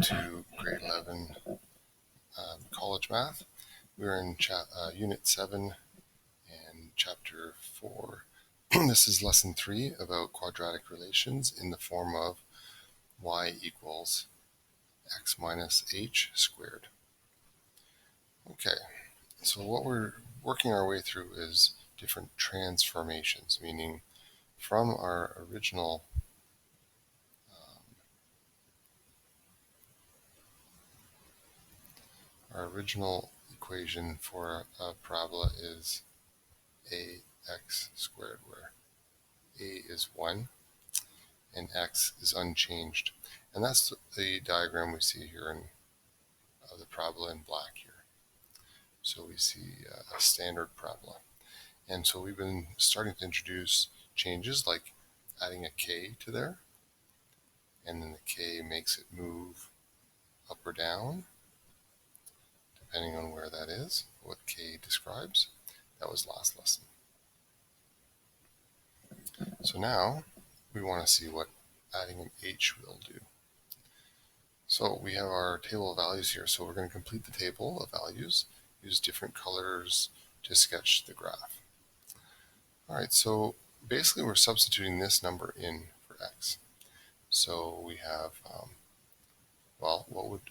to grade 11 college math. We're in unit 7 and chapter 4. This is lesson 3 about quadratic relations in the form of y equals x minus h squared. Okay, so what we're working our way through is different transformations, meaning from our original equation for a parabola is ax squared, where a is 1 and x is unchanged. And that's the diagram we see here in the parabola in black here. So we see a standard parabola. And so we've been starting to introduce changes like adding a k to there, and then the k makes it move up or down depending on where that is, what k describes. That was last lesson. So now we want to see what adding an h will do. So we have our table of values here, so we're going to complete the table of values, use different colors to sketch the graph. Alright, so basically we're substituting this number in for x. So we have, what would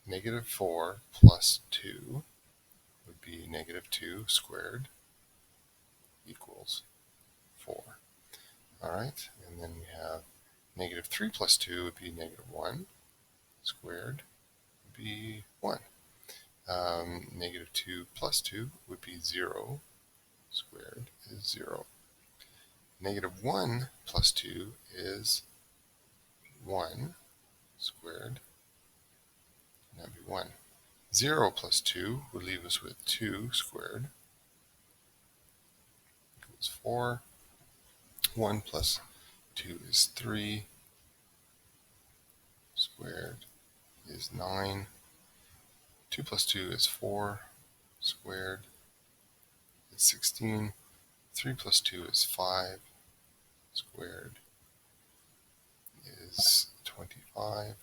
negative 4 plus 2 would be negative 2 squared equals 4. Alright, and then we have negative 3 plus 2 would be negative 1 squared would be 1. Negative 2 plus 2 would be 0 squared is 0. Negative 1 plus 2 is 1 squared, and that would be 1. 0 plus 2 would leave us with 2 squared equals 4. 1 plus 2 is 3 squared is 9. 2 plus 2 is 4 squared is 16. 3 plus 2 is 5 squared is 25.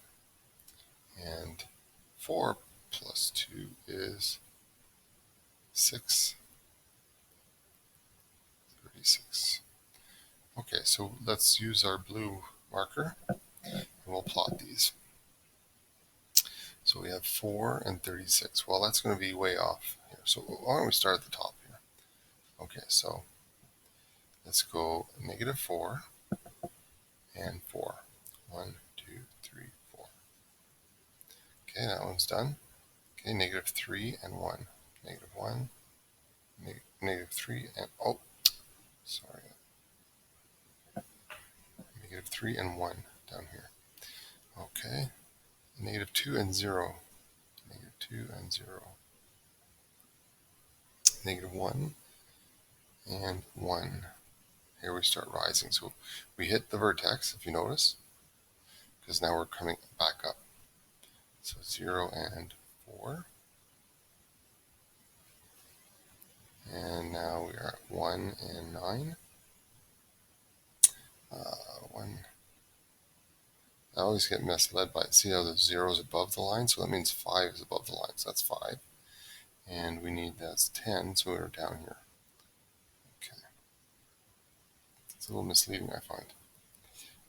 And 4 plus 2 is 6, 36. Okay, so let's use our blue marker and we'll plot these. So we have 4 and 36. Well, that's going to be way off here. So why don't we start at the top here? Okay, so let's go negative 4 and 4. 1, 2, 3, 4. Okay, that one's done. Okay, negative 3 and 1. Negative 1, negative 3 and, negative 3 and 1 down here. Okay, negative 2 and 0. Negative 2 and 0. Negative 1 and 1. Here we start rising. So we hit the vertex, if you notice, because now we're coming back up. So 0 and 4. And now we are at 1 and 9. 1. I always get misled by it. See how the 0 is above the line? So that means 5 is above the line. So that's 5. And we need that's 10, so we're down here. Okay. It's a little misleading, I find.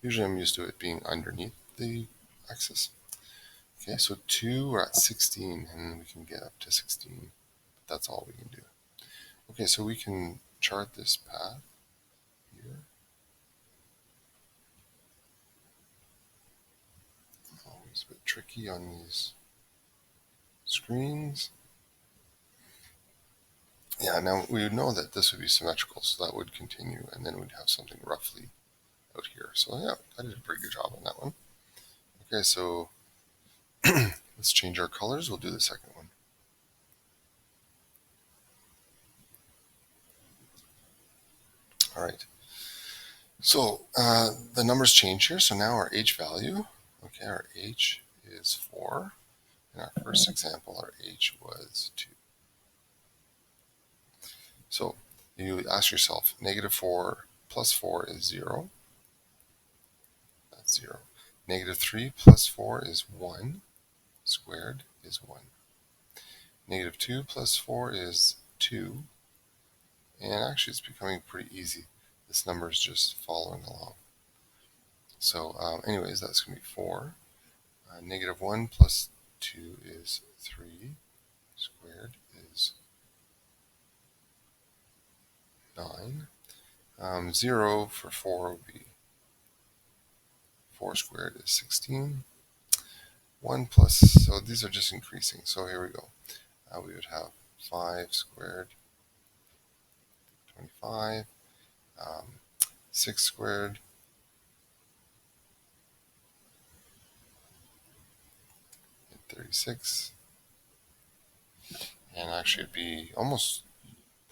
Usually I'm used to it being underneath the axis. Okay, so 2, we're at 16, and we can get up to 16. But that's all we can do. Okay, so we can chart this path here. Always a bit tricky on these screens. Yeah, now we would know that this would be symmetrical, so that would continue, and then we'd have something roughly out here. So yeah, I did a pretty good job on that one. Okay, so let's change our colors. We'll do the second one. All right. So the numbers change here. So now our h value, okay, our h is 4. In our first example, our h was 2. So you ask yourself, negative 4 plus 4 is 0. That's 0. Negative 3 plus 4 is 1 squared is 1. Negative 2 plus 4 is 2. And actually it's becoming pretty easy. This number is just following along. So anyways, that's going to be 4. Negative 1 plus 2 is 3. Squared is 9. 0 for 4 would be 4 squared is 16. 1 plus, so these are just increasing. So here we go. We would have 5 squared, 25. 6 squared, 36. And actually it'd be almost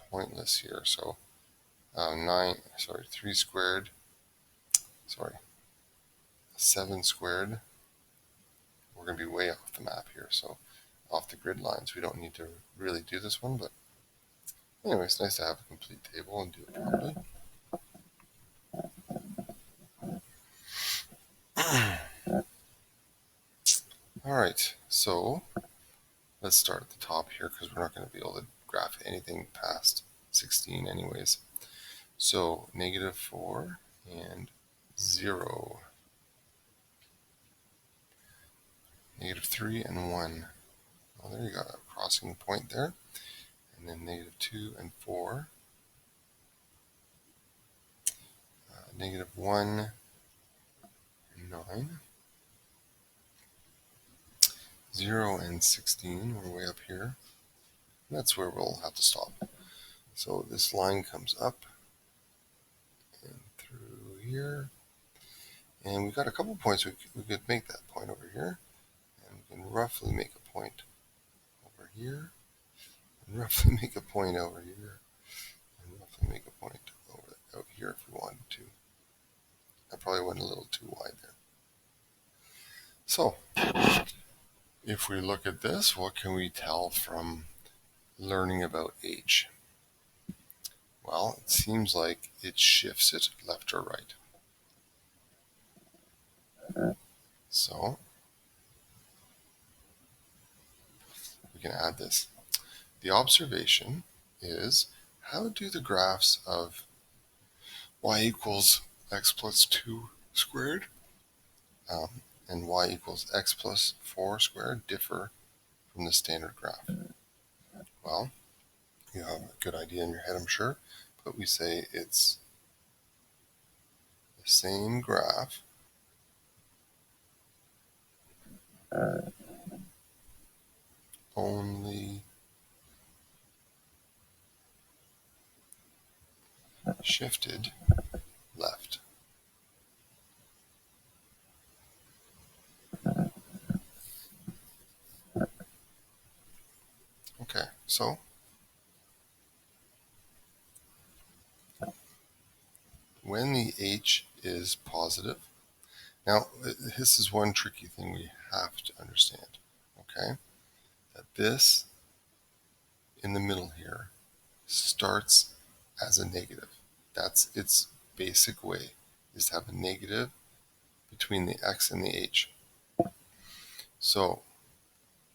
pointless here. So 3 squared, 7 squared. We're going to be way off the map here, so off the grid lines. We don't need to really do this one, but anyway, it's nice to have a complete table and do it properly. Alright, so let's start at the top here because we're not going to be able to graph anything past 16 anyways. So negative 4 and 0. Negative 3 and 1. Oh, there you got a crossing point there. And then negative 2 and 4. Negative 1 and 9. 0 and 16. We're way up here. And that's where we'll have to stop. So this line comes up and through here. And we've got a couple points. We could make that point over here. And we can roughly make a point over here. And roughly make a point over here. And roughly make a point over out here if we wanted to. I probably went a little too wide there. So, if we look at this, what can we tell from learning about h? Well, it seems like it shifts it left or right. So, we can add this. The observation is, how do the graphs of y equals x plus 2 squared and y equals x plus 4 squared differ from the standard graph? Well, you have a good idea in your head, I'm sure, but we say it's the same graph only shifted left. Okay, so when the h is positive, now this is one tricky thing we have to understand, okay? That this in the middle here starts as a negative. That's its basic way, is to have a negative between the x and the h. So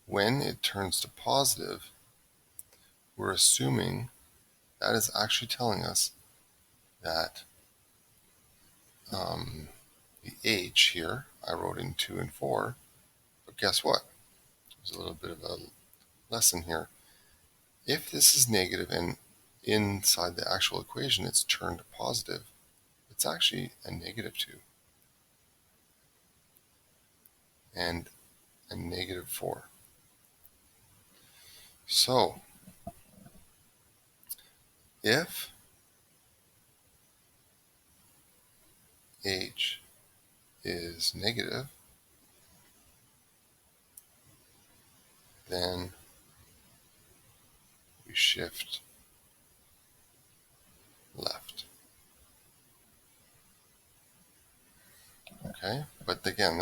when it turns to positive, we're assuming that is actually telling us that the h here, I wrote in 2 and 4, but guess what? There's a little bit of a lesson here. If this is negative and inside the actual equation it's turned to positive, it's actually a negative 2 and a negative 4. So if h is negative, then we shift left. Okay, but again,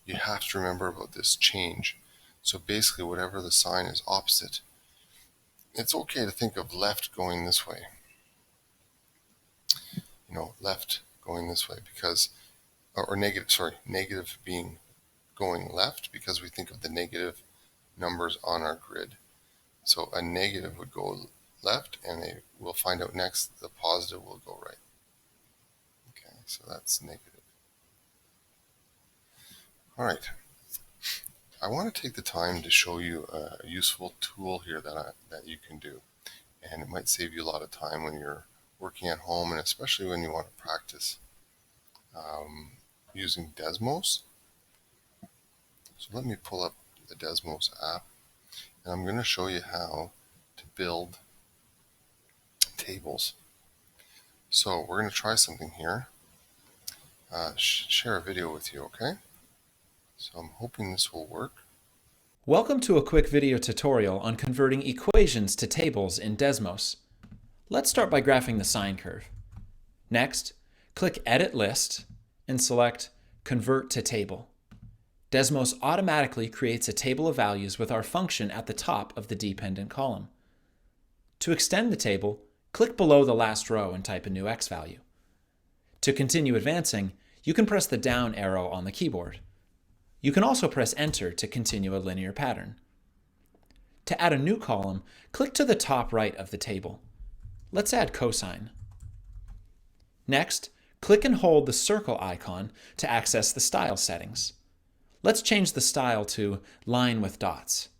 you have to remember about this change. So basically, whatever the sign is opposite, it's okay to think of left going this way. Left going this way, because or negative, sorry, negative being going left because we think of the negative numbers on our grid. So a negative would go left, and we'll find out next the positive will go right. Okay, so that's negative. All right. I want to take the time to show you a useful tool here that you can do. And it might save you a lot of time when you're working at home, and especially when you want to practice using Desmos. So let me pull up the Desmos app, and I'm going to show you how to build tables. So we're going to try something here. Share a video with you, okay? So I'm hoping this will work. Welcome to a quick video tutorial on converting equations to tables in Desmos. Let's start by graphing the sine curve. Next, click Edit List and select Convert to Table. Desmos automatically creates a table of values with our function at the top of the dependent column. To extend the table, click below the last row and type a new x value. To continue advancing, you can press the down arrow on the keyboard. You can also press Enter to continue a linear pattern. To add a new column, click to the top right of the table. Let's add cosine. Next, click and hold the circle icon to access the style settings. Let's change the style to line with dots.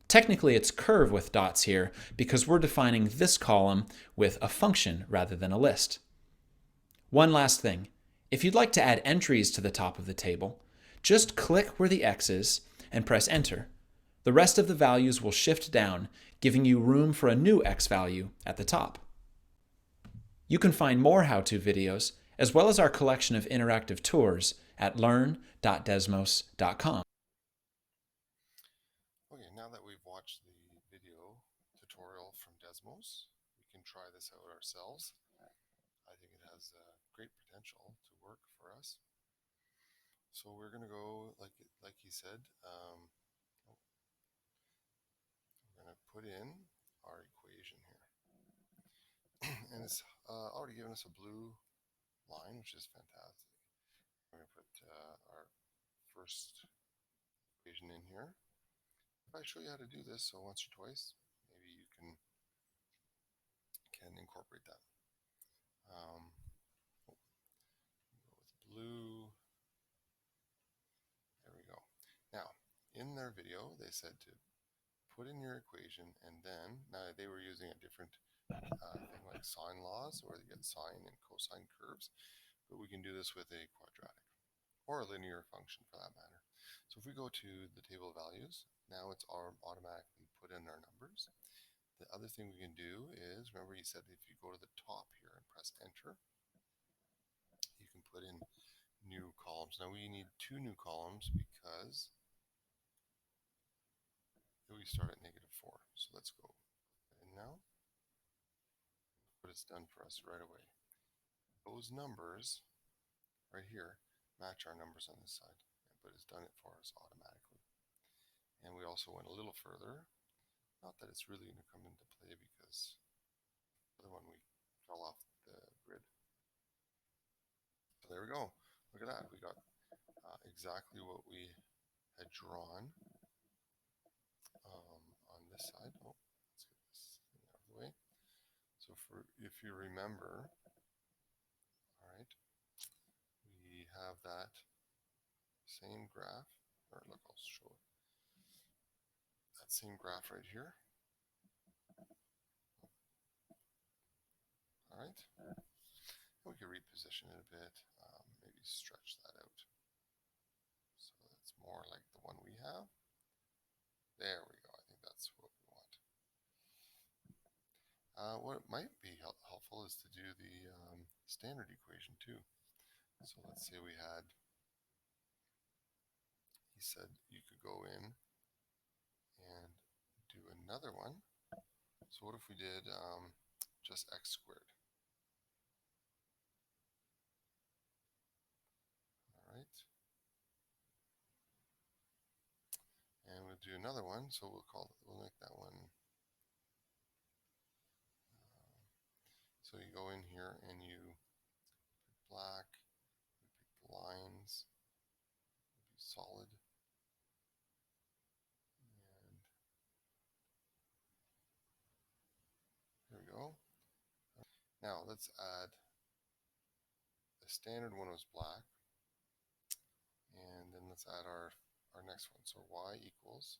Technically, it's curve with dots here because we're defining this column with a function rather than a list. One last thing. If you'd like to add entries to the top of the table, just click where the X is and press Enter. The rest of the values will shift down, giving you room for a new X value at the top. You can find more how-to videos, as well as our collection of interactive tours at learn.desmos.com. Okay, now that we've watched the video tutorial from Desmos, we can try this out ourselves. I think it has great potential to work for us. So we're going to go, like he said, we're going to put in our equation here. And it's already given us a blue line, which is fantastic. We're going to put our first equation in here. If I show you how to do this, so once or twice, maybe you can incorporate that. Go with blue. There we go. Now, in their video, they said to put in your equation, and then, now they were using a different thing like sine laws, where they get sine and cosine curves, but we can do this with a quadratic, or a linear function for that matter. So if we go to the table of values, now it's automatically put in our numbers. The other thing we can do is, remember he said if you go to the top here and press Enter, you can put in new columns. Now we need two new columns because we start at -4. So let's go in now. But it's done for us right away. Those numbers right here match our numbers on this side, but it's done it for us automatically. And we also went a little further. Not that it's really going to come into play because the other one we fell off the grid. So there we go. Look at that. We got exactly what we had drawn on this side. Oh, let's get this thing out of the way. So if you remember, all right, we have that same graph, or look, I'll show it. That same graph right here. All right. We can reposition it a bit, maybe stretch that out so it's more like the one we have. There we go. I think that's what we want. What might be helpful is to do the standard equation too. So let's say we had, he said you could go in and do another one. So what if we did just x squared? All right. And we'll do another one, so we'll make that one. So you go in here and you pick black, you pick the lines, solid. And there we go. Now let's add, the standard one was black, and then let's add our next one. So y equals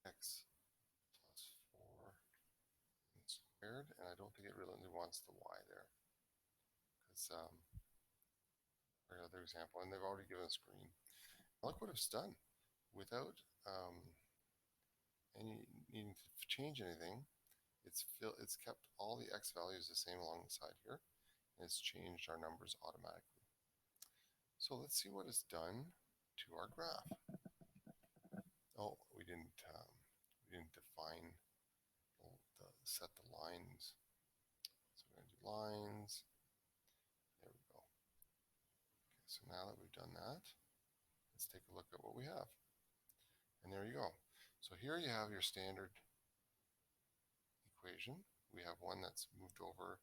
x plus 4 squared, and I don't think it really wants the y there, because our other example, and they've already given us green. Look what it's done without any needing to change anything. It's kept all the x values the same along the side here, and it's changed our numbers automatically. So let's see what it's done to our graph. Oh, we didn't define, set the lines. So we're going to do lines. There we go. Okay, so now that we've done that, let's take a look at what we have. And there you go. So here you have your standard equation. We have one that's moved over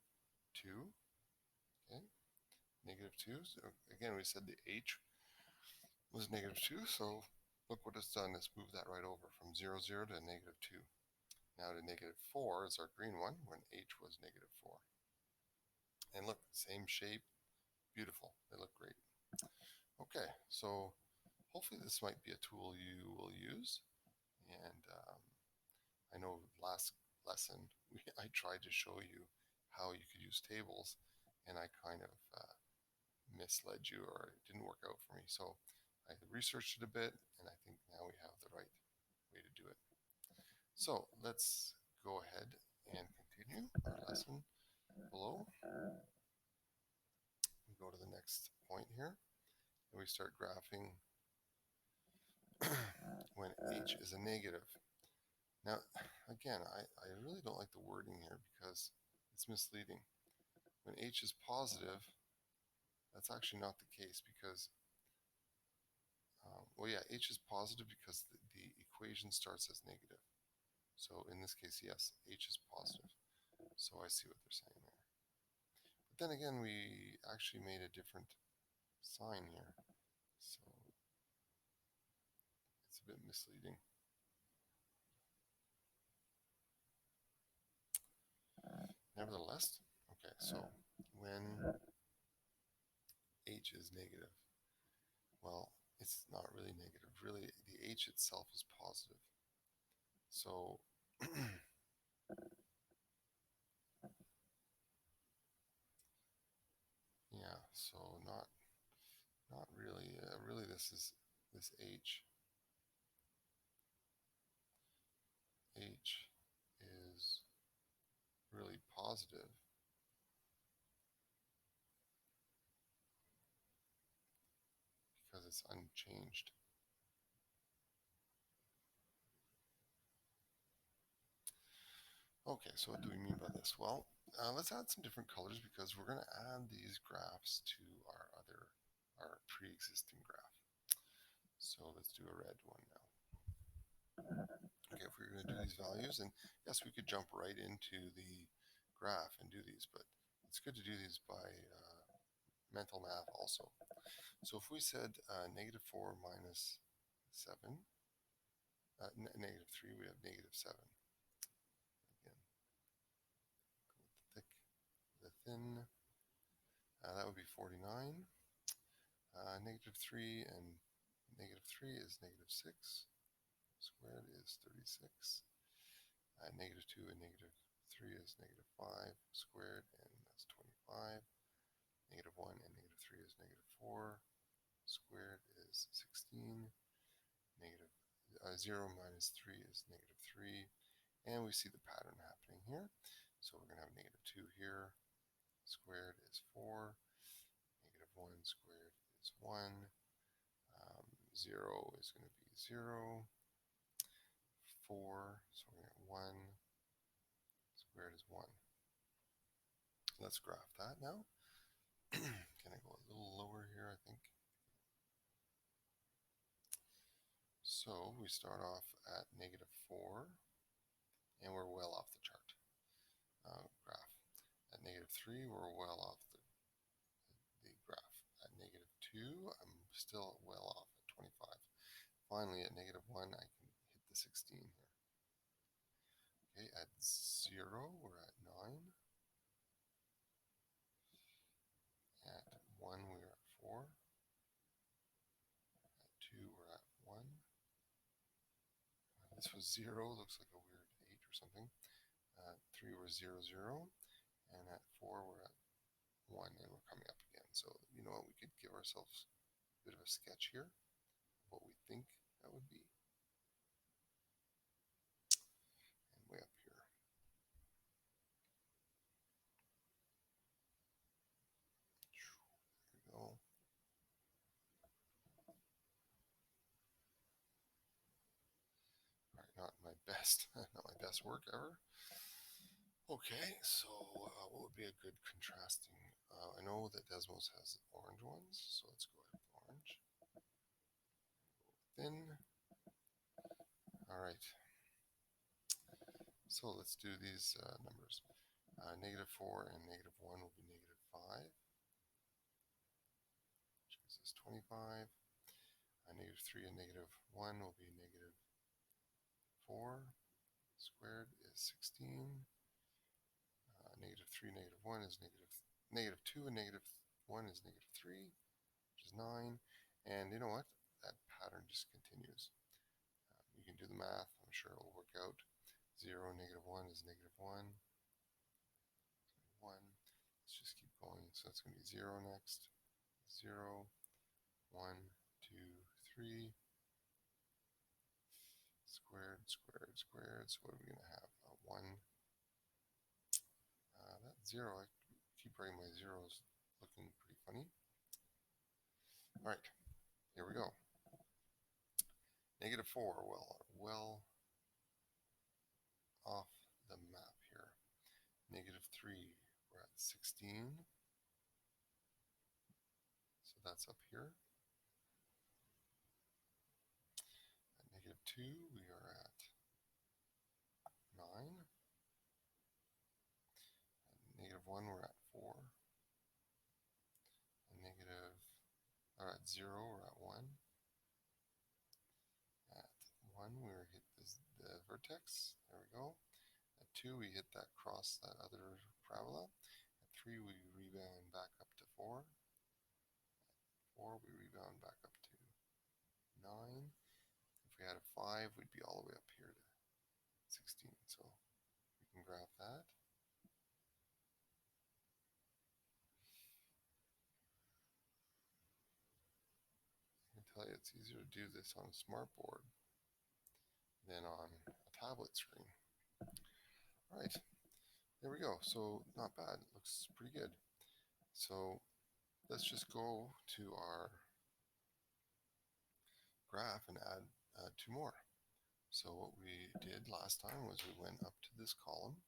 2. Okay, -2. So again, we said the h was -2. So look what it's done. It's moved that right over from 0, 0 to -2. Now to -4 is our green one when h was -4. And look, same shape, beautiful. They look great. Okay, so hopefully this might be a tool you will use. And I know last lesson I tried to show you how you could use tables, and I kind of misled you, or it didn't work out for me. So I researched it a bit, and I think now we have the right way to do it. So let's go ahead and continue our lesson below. We go to the next point here, and we start graphing when h is a negative. Now, again, I really don't like the wording here because it's misleading. When h is positive, that's actually not the case because, well, yeah, h is positive because the equation starts as negative. So in this case, yes, h is positive. So I see what they're saying there. But then again, we actually made a different sign here. So it's a bit misleading. Nevertheless, okay, so when h is negative, well, it's not really negative. Really, the h itself is positive. So yeah, so not really. Really, this h is really positive because it's unchanged. Okay, so what do we mean by this? Well, let's add some different colors because we're going to add these graphs to our pre-existing graph. So let's do a red one now. Okay, if we're going to do these values, and yes, we could jump right into the graph and do these, but it's good to do these by mental math also. So if we said -4 minus 7, -3, we have -7. Again, go with the thick, the thin. That would be 49. -3 and -3 is -6. Squared is 36. -2 and -3 is -5 squared, and that's 25. -1 and -3 is -4. Squared is 16. 0 minus 3 is -3. And we see the pattern happening here. So we're going to have -2 here. Squared is 4. -1 squared is 1. 0 is going to be 0. 4, so we're going to have 1. Squared is 1. Let's graph that now. Can I go a little lower here, I think? So we start off at -4, and we're well off the chart graph. At -3, we're well off the graph. 2, I'm still well off at 25. Finally, at -1, I can hit the 16 here. Okay, at 0, we're at 9. At 1, we're at 4. At 2, we're at 1. This was 0, looks like a weird 8 or something. 3, we're 0, 0. And at 4, we're at 1, and we're coming up again. So, you know what, we could give ourselves a bit of a sketch here, what we think that would be. And way up here. There we go. All right, not my best work ever. Okay, so what would be a good contrasting? I know that Desmos has orange ones, so let's go ahead with orange. Thin. All right. So let's do these numbers. -4 and -1 will be -5, which gives us 25. -3 and -1 will be -4. Squared is 16. -3, -1 is -2, and -1 is -3, which is 9. And you know what? That pattern just continues. You can do the math. I'm sure it will work out. 0, -1 is -1. 1. Let's just keep going. So that's going to be 0 next. 0, 1, 2, 3. Squared, squared, squared. So what are we going to have? 1. That 0, I keep writing my zeros looking pretty funny. All right, here we go. -4, well off the map here. -3, we're at 16. So that's up here. At -2, we are at 9. At -1, we're at 4. At 0, we're at 1. At 1, we hit the vertex. There we go. At 2, we hit that other parabola. At 3, we rebound back up to 4. At 4, we rebound back up to 9. If we had a 5, we'd be all the way up here to 16. So we can graph that. I can tell you it's easier to do this on a smartboard than on a tablet screen. All right, there we go. So not bad. It looks pretty good. So let's just go to our graph and add 2 more. So what we did last time was we went up to this column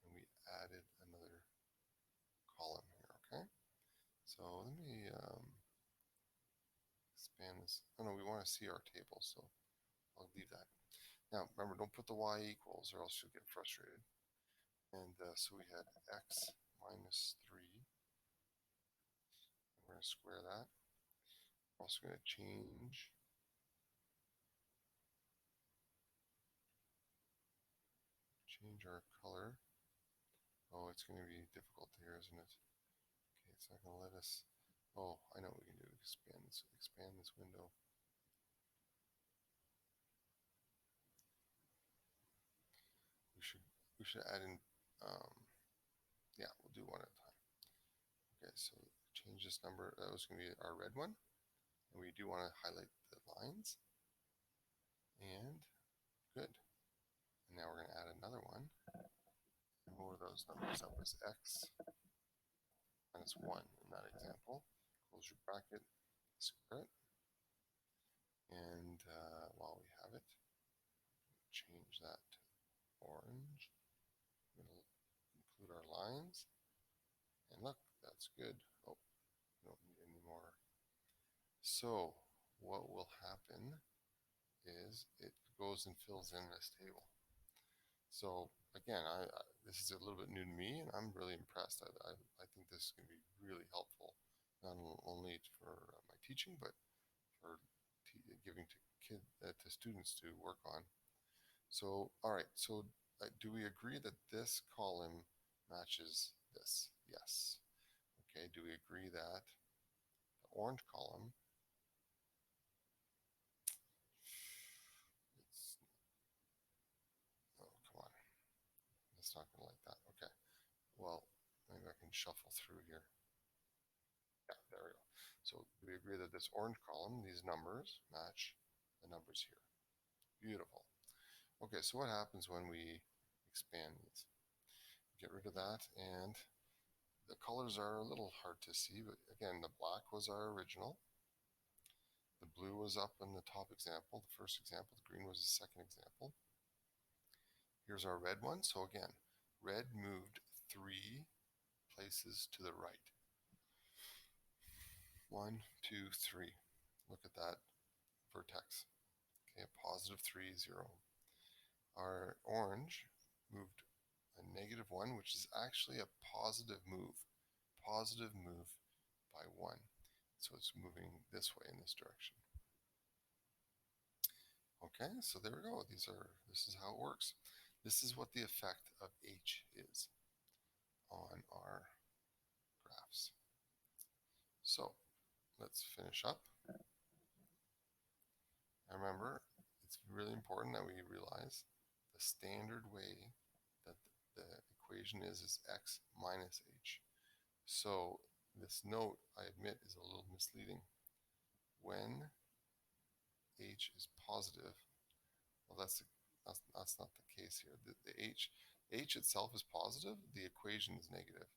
and we added another column here, okay? So let me expand this. Oh no, we want to see our table, so I'll leave that. Now remember, don't put the y equals or else you'll get frustrated. And so we had x minus 3. And we're going to square that. We're also going to change our color. Oh, it's going to be difficult here, isn't it? Okay, it's not going to let us. Oh, I know what we can do. Expand this window. We should add in. Yeah, we'll do one at a time. Okay, so change this number. That was going to be our red one, and we do want to highlight the lines. And good. And now we're going to add another one. And what were those numbers? That was x minus 1 in that example. Close your bracket, square it. And while we have it, change that to orange. We'll include our lines. And look, that's good. Oh, we don't need any more. So what will happen is it goes and fills in this table. So again, this is a little bit new to me, and I'm really impressed. I think this is going to be really helpful, not only teaching, but for giving to students to work on. So, all right, so do we agree that this column matches this? Yes. Okay, do we agree that the orange column, oh, come on, it's not going to like that. Okay, well, maybe I can shuffle through here. Yeah, there we go. So do we agree that this orange column, these numbers, match the numbers here? Beautiful. Okay, so what happens when we expand these? Get rid of that, and the colors are a little hard to see, but again, the black was our original. The blue was up in the top example, the first example. The green was the second example. Here's our red one. So again, red moved 3 places to the right. 1, 2, 3. Look at that vertex. Okay, a positive 3, 0. Our orange moved a negative 1, which is actually a positive move. Positive move by 1. So it's moving this way in this direction. Okay, so there we go. This is how it works. This is what the effect of H is on our graphs. So let's finish up. And remember, it's really important that we realize the standard way that the equation is x minus h. So this note, I admit, is a little misleading. When h is positive, well, that's not the case here. The h itself is positive, the equation is negative.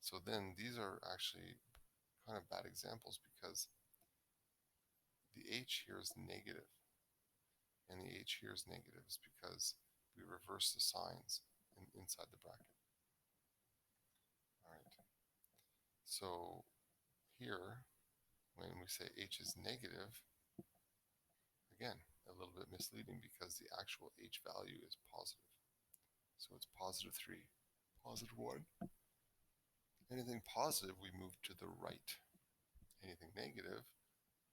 So then these are actually kind of bad examples because the h here is negative, and the h here is negative is because we reverse the signs inside the bracket. All right. So here, when we say h is negative, again, a little bit misleading because the actual h value is positive. So it's positive 3, positive 1. Anything positive, we move to the right. Anything negative,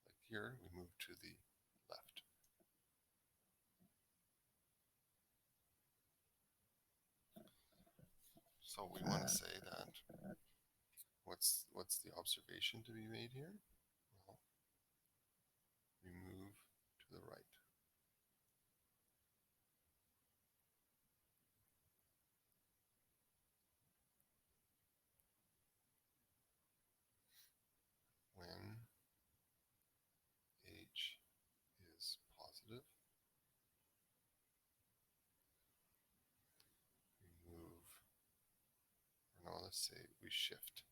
like here, we move to the left. So we want to say that what's the observation to be made here? Well, we move to the right. When h is positive, we move, or no, let's say we shift.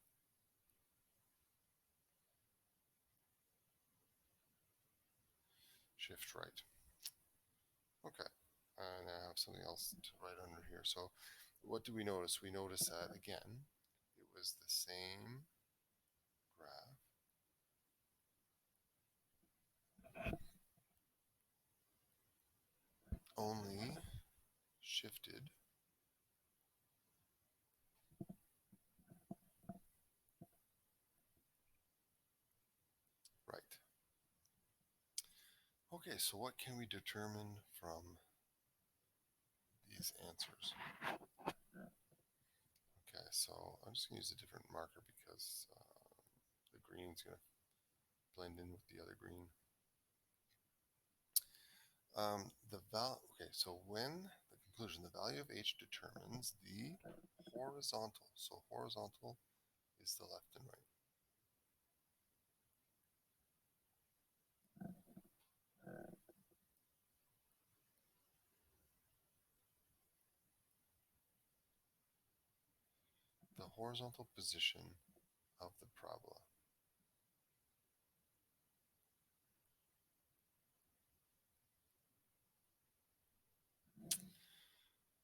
Shift right. Okay, and I have something else to write under here. So what do we notice? We notice that, again, it was the same graph, only shifted right. Okay, so what can we determine from these answers? Okay, so I'm just going to use a different marker because the green's going to blend in with the other green. Okay, so when the conclusion, the value of h determines the horizontal. So horizontal is the left and right. The horizontal position of the parabola.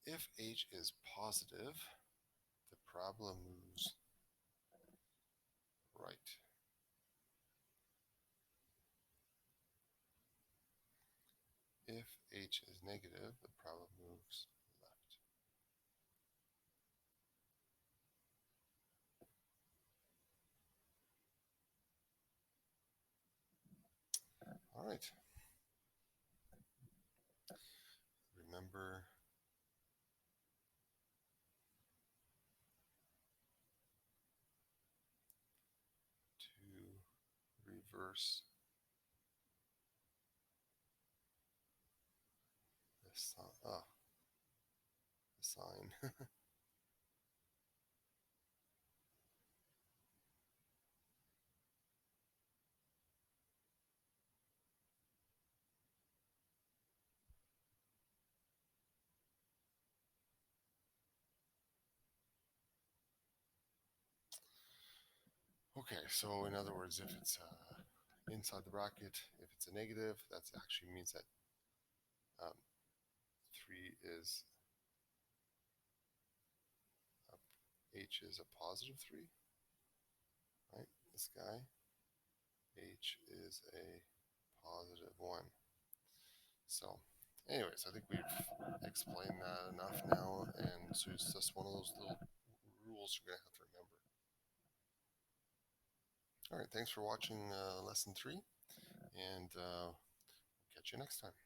If h is positive, the parabola moves right. If h is negative, the parabola moves left. All right. Remember to reverse the sign. Okay, so in other words, if it's inside the bracket, if it's a negative, that actually means that 3 is, H is a positive 3, right? This guy, H is a positive 1. So anyways, I think we've explained that enough now, and so it's just one of those little rules you're going to have to remember. All right, thanks for watching lesson 3, and catch you next time.